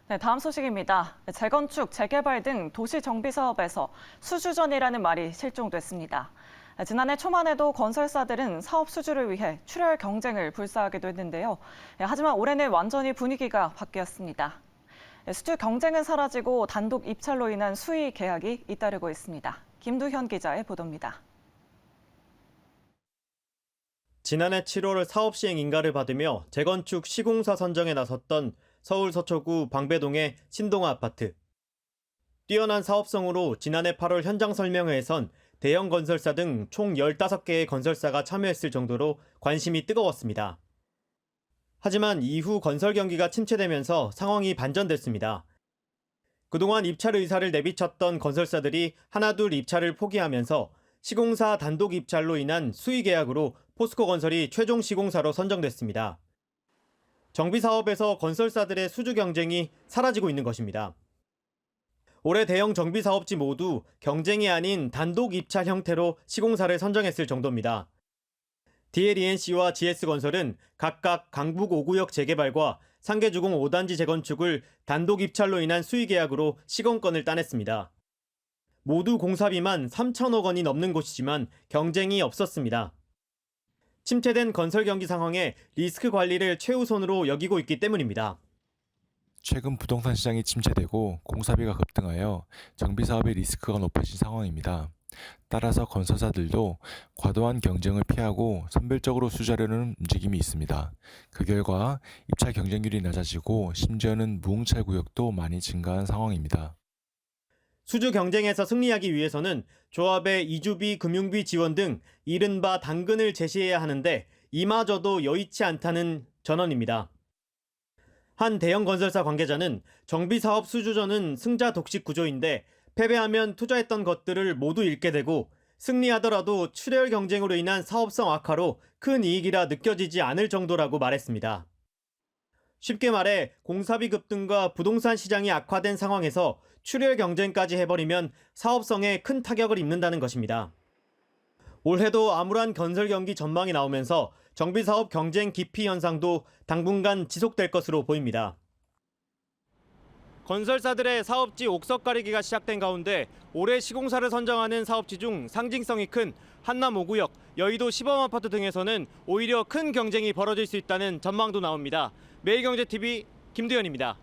네, 다음 소식입니다. 재건축, 재개발 등 도시 정비 사업에서 수주전이라는 말이 실종됐습니다. 지난해 초만 해도 건설사들은 사업 수주를 위해 출혈 경쟁을 불사하기도 했는데요. 하지만 올해는 완전히 분위기가 바뀌었습니다. 수주 경쟁은 사라지고 단독 입찰로 인한 수의 계약이 잇따르고 있습니다. 김두현 기자의 보도입니다. 지난해 7월 사업 시행 인가를 받으며 재건축 시공사 선정에 나섰던 서울 서초구 방배동의 신동아 아파트. 뛰어난 사업성으로 지난해 8월 현장 설명회에선 대형 건설사 등 총 15개의 건설사가 참여했을 정도로 관심이 뜨거웠습니다. 하지만 이후 건설 경기가 침체되면서 상황이 반전됐습니다. 그동안 입찰 의사를 내비쳤던 건설사들이 하나둘 입찰을 포기하면서 시공사 단독 입찰로 인한 수의 계약으로 포스코건설이 최종 시공사로 선정됐습니다. 정비 사업에서 건설사들의 수주 경쟁이 사라지고 있는 것입니다. 올해 대형 정비 사업지 모두 경쟁이 아닌 단독 입찰 형태로 시공사를 선정했을 정도입니다. DLENC와 GS건설은 각각 강북 5구역 재개발과 상계주공 5단지 재건축을 단독 입찰로 인한 수의 계약으로 시공권을 따냈습니다. 모두 공사비만 3천억 원이 넘는 곳이지만 경쟁이 없었습니다. 침체된 건설 경기 상황에 리스크 관리를 최우선으로 여기고 있기 때문입니다. 최근 부동산 시장이 침체되고 공사비가 급등하여 정비 사업의 리스크가 높아진 상황입니다. 따라서 건설사들도 과도한 경쟁을 피하고 선별적으로 수주하려는 움직임이 있습니다. 그 결과 입찰 경쟁률이 낮아지고 심지어는 무응찰 구역도 많이 증가한 상황입니다. 수주 경쟁에서 승리하기 위해서는 조합의 이주비, 금융비 지원 등 이른바 당근을 제시해야 하는데 이마저도 여의치 않다는 전언입니다. 한 대형 건설사 관계자는 정비사업 수주전은 승자 독식 구조인데 패배하면 투자했던 것들을 모두 잃게 되고 승리하더라도 출혈 경쟁으로 인한 사업성 악화로 큰 이익이라 느껴지지 않을 정도라고 말했습니다. 쉽게 말해 공사비 급등과 부동산 시장이 악화된 상황에서 출혈 경쟁까지 해버리면 사업성에 큰 타격을 입는다는 것입니다. 올해도 암울한 건설 경기 전망이 나오면서 정비사업 경쟁 기피 현상도 당분간 지속될 것으로 보입니다. 건설사들의 사업지 옥석 가리기가 시작된 가운데 올해 시공사를 선정하는 사업지 중 상징성이 큰 한남 5구역, 여의도 시범아파트 등에서는 오히려 큰 경쟁이 벌어질 수 있다는 전망도 나옵니다. 매일경제TV 김두현입니다.